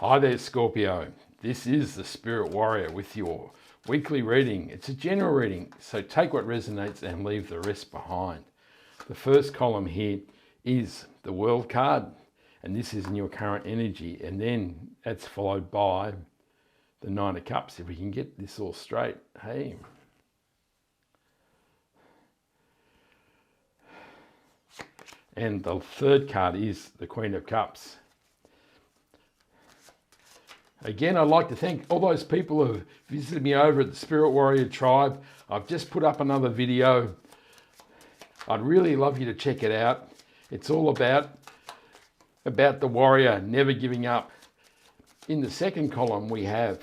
Hi there, Scorpio. This is the Spirit Warrior with your weekly reading. It's a general reading, so take what resonates and leave the rest behind. The first column here is the World card, and this is in your current energy, and then that's followed by the Nine of Cups, if we can get this all straight. Hey. And the third card is the Queen of Cups. Again, I'd like to thank all those people who have visited me over at the Spirit Warrior Tribe. I've just put up another video. I'd really love you to check it out. It's all about the warrior never giving up. In the second column, we have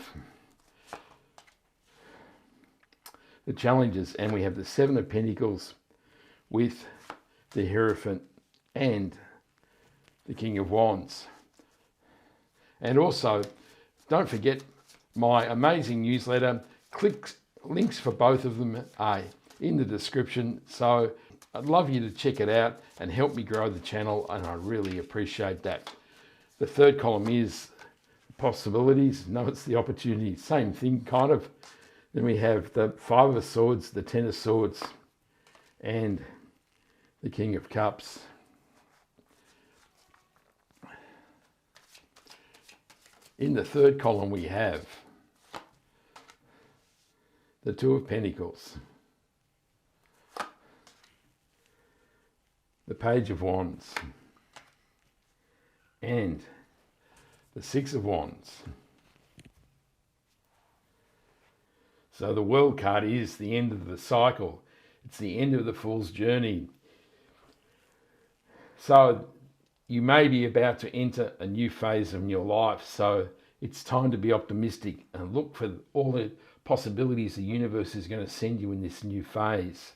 the challenges, and we have the Seven of Pentacles with the Hierophant and the King of Wands. And also, don't forget my amazing newsletter. Links for both of them are in the description. So I'd love you to check it out and help me grow the channel, and I really appreciate that. The third column is possibilities. No, it's the opportunity. Same thing, kind of. Then we have the Five of Swords, the Ten of Swords, and the King of Cups. In the third column, we have the Two of Pentacles, the Page of Wands, and the Six of Wands. So the World card is the end of the cycle. It's the end of the Fool's journey. So you may be about to enter a new phase of your life, so it's time to be optimistic and look for all the possibilities the universe is going to send you in this new phase.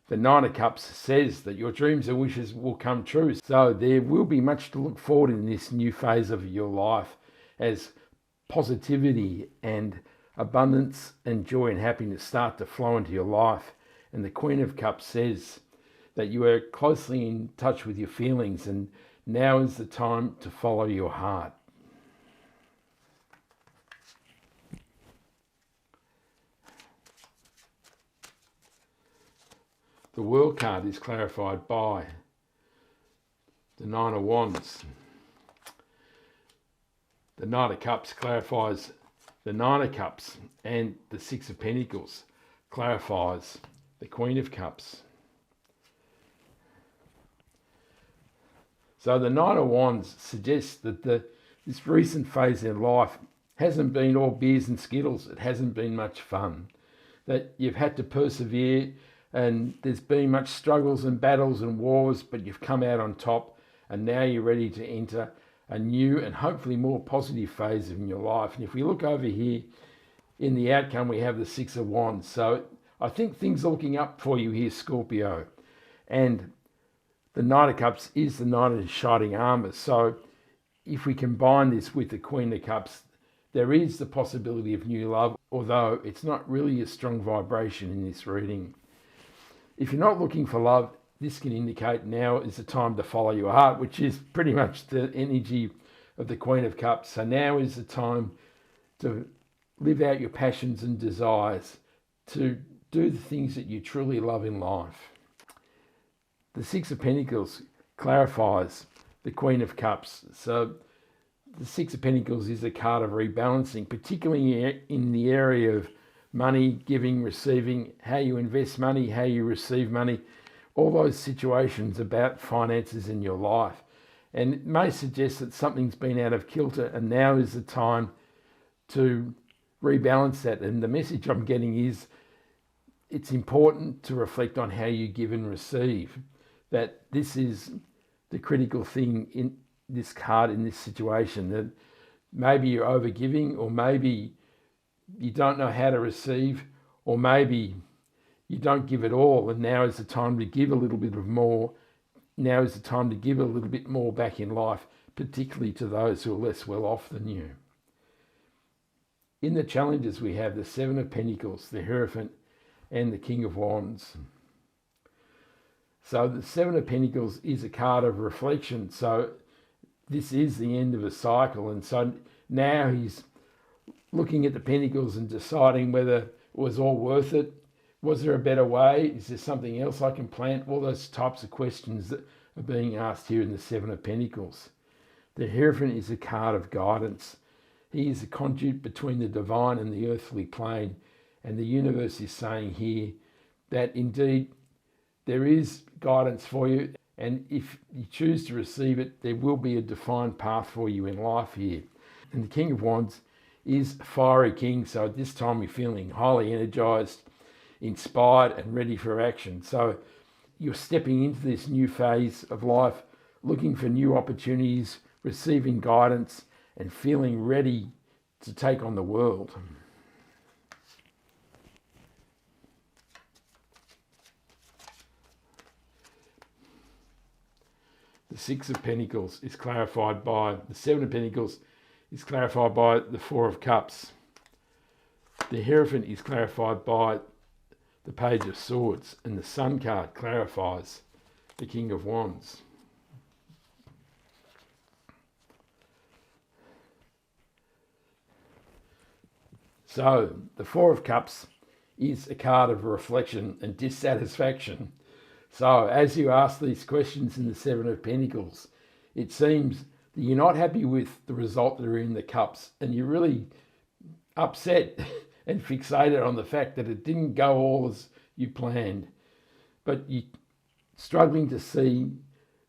The Nine of Cups says that your dreams and wishes will come true, so there will be much to look forward in this new phase of your life, as positivity and abundance and joy and happiness start to flow into your life. And the Queen of Cups says that you are closely in touch with your feelings, and now is the time to follow your heart. The World card is clarified by the Nine of Wands. The Knight of Cups clarifies the Nine of Cups, and the Six of Pentacles clarifies the Queen of Cups. So the Nine of Wands suggests that this recent phase in life hasn't been all beers and skittles. It hasn't been much fun. That you've had to persevere, and there's been much struggles and battles and wars, but you've come out on top, and now you're ready to enter a new and hopefully more positive phase in your life. And if we look over here in the outcome, we have the Six of Wands. So I think things are looking up for you here, Scorpio. And the Knight of Cups is the Knight of Shining Armour. So if we combine this with the Queen of Cups, there is the possibility of new love, although it's not really a strong vibration in this reading. If you're not looking for love, this can indicate now is the time to follow your heart, which is pretty much the energy of the Queen of Cups. So now is the time to live out your passions and desires, to do the things that you truly love in life. The Six of Pentacles clarifies the Queen of Cups. So the Six of Pentacles is a card of rebalancing, particularly in the area of money, giving, receiving, how you invest money, how you receive money, all those situations about finances in your life. And it may suggest that something's been out of kilter, and now is the time to rebalance that. And the message I'm getting is it's important to reflect on how you give and receive. That this is the critical thing in this card, in this situation, that maybe you're overgiving, or maybe you don't know how to receive, or maybe you don't give it all, and now is the time to give a little bit of more. Now is the time to give a little bit more back in life, particularly to those who are less well off than you. In the challenges, we have the Seven of Pentacles, the Hierophant, and the King of Wands. So the Seven of Pentacles is a card of reflection. So this is the end of a cycle. And so now he's looking at the Pentacles and deciding whether it was all worth it. Was there a better way? Is there something else I can plant? All those types of questions that are being asked here in the Seven of Pentacles. The Hierophant is a card of guidance. He is a conduit between the divine and the earthly plane. And the universe is saying here that indeed there is guidance for you. And if you choose to receive it, there will be a defined path for you in life here. And the King of Wands is a fiery king. So at this time we're feeling highly energized, inspired and ready for action. So you're stepping into this new phase of life, looking for new opportunities, receiving guidance and feeling ready to take on the world. The Six of Pentacles is clarified by the Seven of Pentacles, is clarified by the Four of Cups. The Hierophant is clarified by the Page of Swords, and the Sun card clarifies the King of Wands. So the Four of Cups is a card of reflection and dissatisfaction. So as you ask these questions in the Seven of Pentacles, it seems that you're not happy with the result that are in the cups, and you're really upset and fixated on the fact that it didn't go all as you planned. But you're struggling to see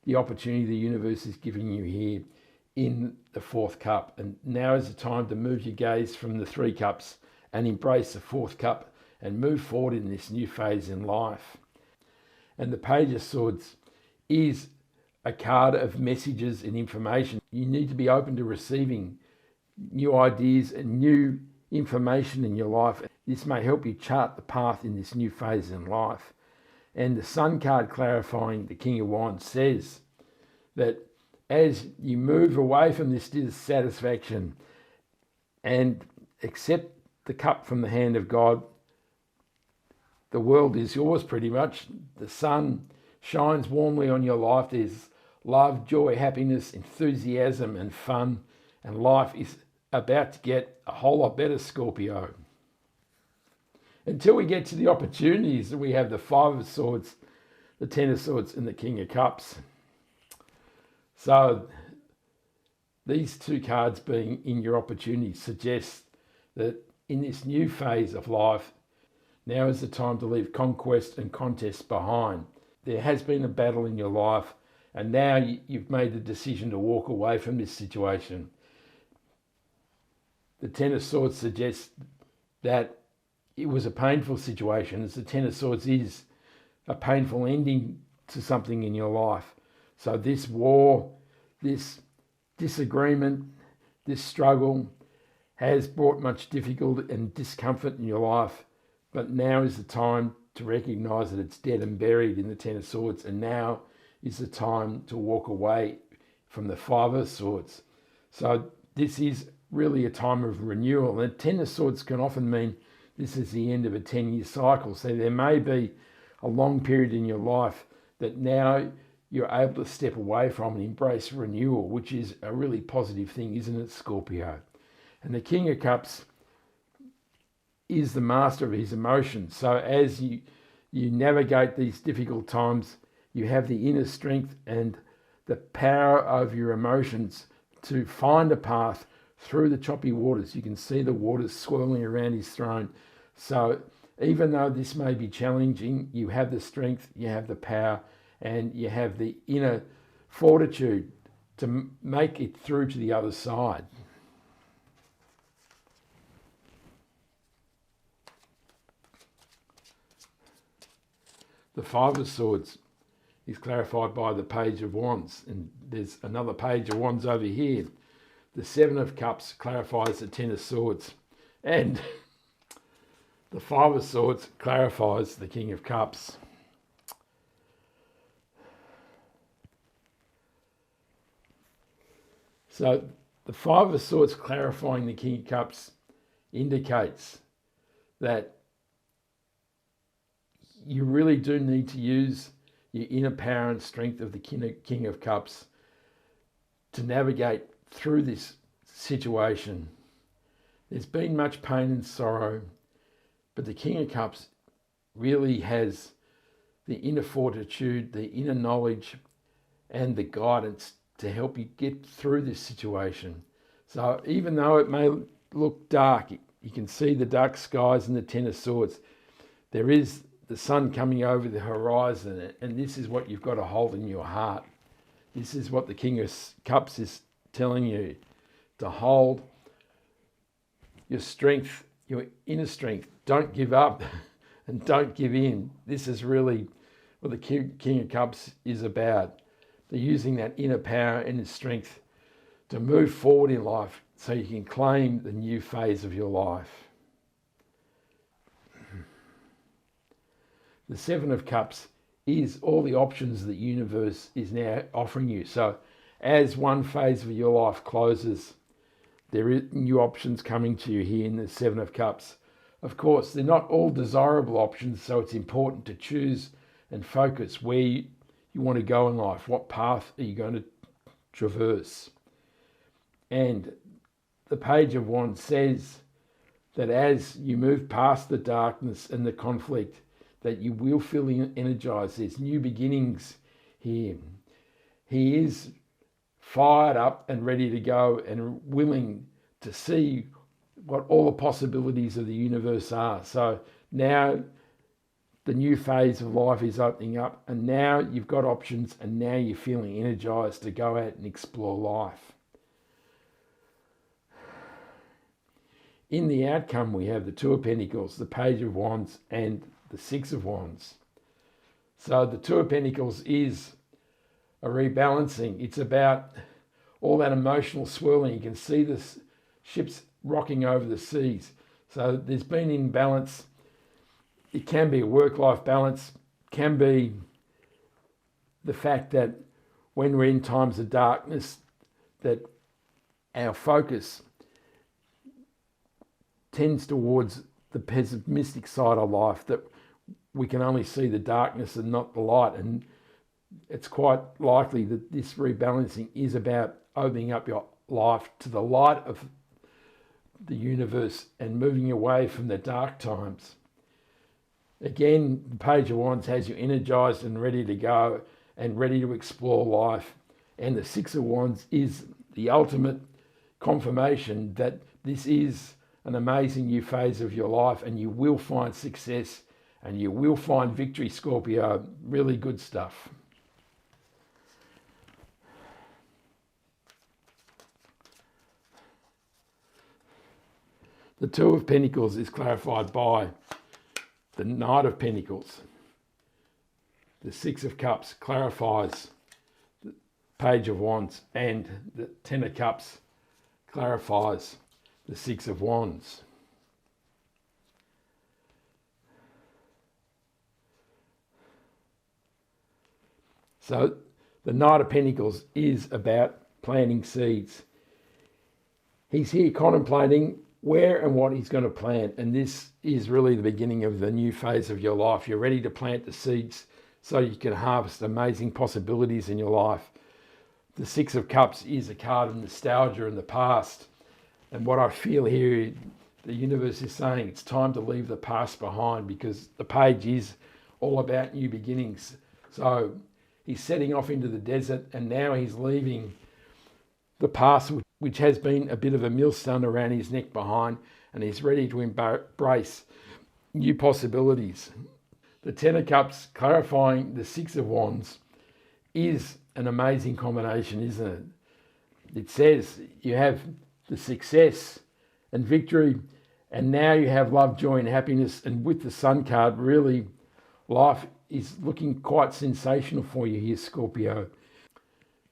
the opportunity the universe is giving you here in the fourth cup. And now is the time to move your gaze from the three cups and embrace the fourth cup and move forward in this new phase in life. And the Page of Swords is a card of messages and information. You need to be open to receiving new ideas and new information in your life. This may help you chart the path in this new phase in life. And the Sun card clarifying the King of Wands says that as you move away from this dissatisfaction and accept the cup from the hand of God, the world is yours pretty much. The sun shines warmly on your life. There's love, joy, happiness, enthusiasm and fun. And life is about to get a whole lot better, Scorpio. Until we get to the opportunities, we have the Five of Swords, the Ten of Swords and the King of Cups. So these two cards being in your opportunities suggest that in this new phase of life, now is the time to leave conquest and contest behind. There has been a battle in your life, and now you've made the decision to walk away from this situation. The Ten of Swords suggests that it was a painful situation, as the Ten of Swords is a painful ending to something in your life. So this war, this disagreement, this struggle has brought much difficulty and discomfort in your life. But now is the time to recognise that it's dead and buried in the Ten of Swords. And now is the time to walk away from the Five of Swords. So this is really a time of renewal. And Ten of Swords can often mean this is the end of a 10-year cycle. So there may be a long period in your life that now you're able to step away from and embrace renewal, which is a really positive thing, isn't it, Scorpio? And the King of Cups is the master of his emotions. So as you navigate these difficult times, you have the inner strength and the power of your emotions to find a path through the choppy waters. You can see the waters swirling around his throne. So even though this may be challenging, you have the strength, you have the power, and you have the inner fortitude to make it through to the other side. The Five of Swords is clarified by the Page of Wands, and there's another Page of Wands over here. The Seven of Cups clarifies the Ten of Swords, and the Five of Swords clarifies the King of Cups. So the Five of Swords clarifying the King of Cups indicates that you really do need to use your inner power and strength of the King of Cups to navigate through this situation. There's been much pain and sorrow, but the King of Cups really has the inner fortitude, the inner knowledge, and the guidance to help you get through this situation. So even though it may look dark, you can see the dark skies and the Ten of Swords. There is the sun coming over the horizon, and this is what you've got to hold in your heart. This is what the King of Cups is telling you, to hold your strength, your inner strength. Don't give up and don't give in. This is really what the King of Cups is about. They're using that inner power and the strength to move forward in life so you can claim the new phase of your life. The Seven of Cups is all the options the universe is now offering you. So as one phase of your life closes, there are new options coming to you here in the Seven of Cups. Of course, they're not all desirable options, so it's important to choose and focus where you want to go in life. What path are you going to traverse? And the Page of Wands says that as you move past the darkness and the conflict, that you will feel energized. There's new beginnings here. He is fired up and ready to go and willing to see what all the possibilities of the universe are. So now the new phase of life is opening up, and now you've got options, and now you're feeling energized to go out and explore life. In the outcome, we have the Two of Pentacles, the Page of Wands, and the Six of Wands. So the Two of Pentacles is a rebalancing. It's about all that emotional swirling. You can see the ships rocking over the seas. So there's been imbalance. It can be a work-life balance, can be the fact that when we're in times of darkness, that our focus tends towards the pessimistic side of life, that we can only see the darkness and not the light. And it's quite likely that this rebalancing is about opening up your life to the light of the universe and moving away from the dark times. Again, the Page of Wands has you energized and ready to go and ready to explore life. And the Six of Wands is the ultimate confirmation that this is an amazing new phase of your life, and you will find success and you will find victory, Scorpio. Really good stuff. The Two of Pentacles is clarified by the Knight of Pentacles. The Six of Cups clarifies the Page of Wands, and the Ten of Cups clarifies the Six of Wands. So the Knight of Pentacles is about planting seeds. He's here contemplating where and what he's going to plant, and this is really the beginning of the new phase of your life. You're ready to plant the seeds so you can harvest amazing possibilities in your life. The Six of Cups is a card of nostalgia in the past, and what I feel here, the universe is saying it's time to leave the past behind, because the page is all about new beginnings. So he's setting off into the desert, and now he's leaving the past, which has been a bit of a millstone around his neck behind, and he's ready to embrace new possibilities. The Ten of Cups clarifying the Six of Wands is an amazing combination, isn't it? It says you have the success and victory, and now you have love, joy and happiness. And with the Sun card, really life is looking quite sensational for you here, Scorpio.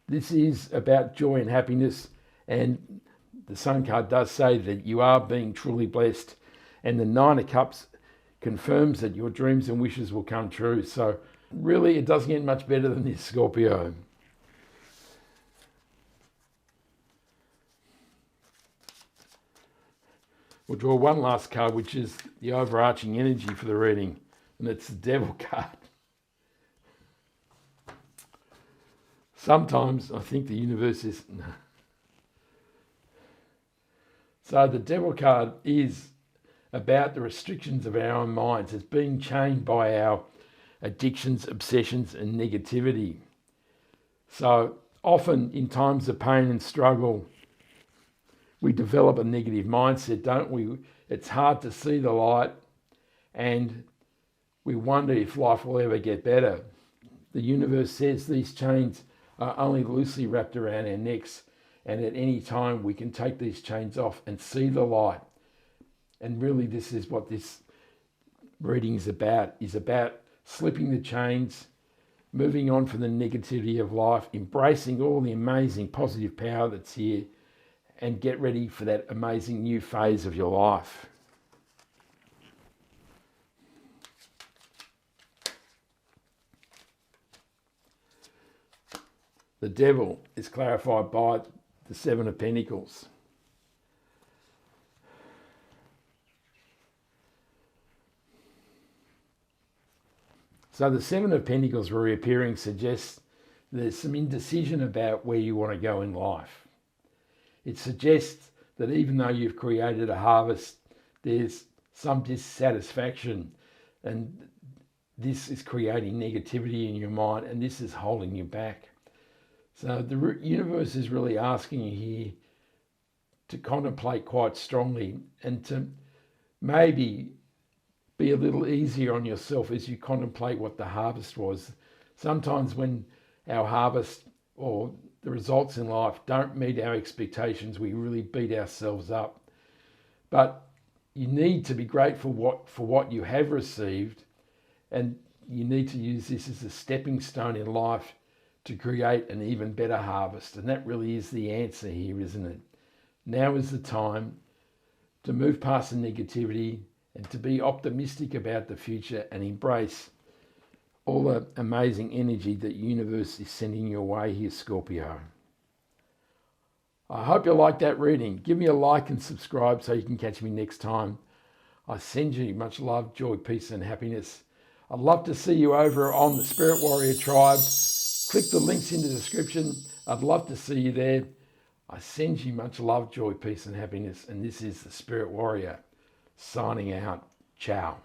This is about joy and happiness, and the Sun card does say that you are being truly blessed, and the Nine of Cups confirms that your dreams and wishes will come true. So really, it doesn't get much better than this, Scorpio. We'll draw one last card, which is the overarching energy for the reading, and it's the Devil card. Sometimes I think the universe is... So the devil card is about the restrictions of our own minds. It's being chained by our addictions, obsessions and negativity. So often in times of pain and struggle, we develop a negative mindset, don't we? It's hard to see the light and we wonder if life will ever get better. The universe says these chains are only loosely wrapped around our necks, and at any time we can take these chains off and see the light. And really this is what this reading is about slipping the chains, moving on from the negativity of life, embracing all the amazing positive power that's here, and get ready for that amazing new phase of your life. The devil is clarified by the Seven of Pentacles. So the Seven of Pentacles reappearing suggests there's some indecision about where you want to go in life. It suggests that even though you've created a harvest, there's some dissatisfaction, and this is creating negativity in your mind, and this is holding you back. So the universe is really asking you here to contemplate quite strongly and to maybe be a little easier on yourself as you contemplate what the harvest was. Sometimes when our harvest or the results in life don't meet our expectations, we really beat ourselves up. But you need to be grateful for what you have received, and you need to use this as a stepping stone in life to create an even better harvest. And that really is the answer here, isn't it? Now is the time to move past the negativity and to be optimistic about the future and embrace all the amazing energy that the universe is sending your way here, Scorpio. I hope you liked that reading. Give me a like and subscribe so you can catch me next time. I send you much love, joy, peace and happiness. I'd love to see you over on the Spirit Warrior Tribe. Click the links in the description. I'd love to see you there. I send you much love, joy, peace and happiness. And this is the Spirit Warrior signing out. Ciao.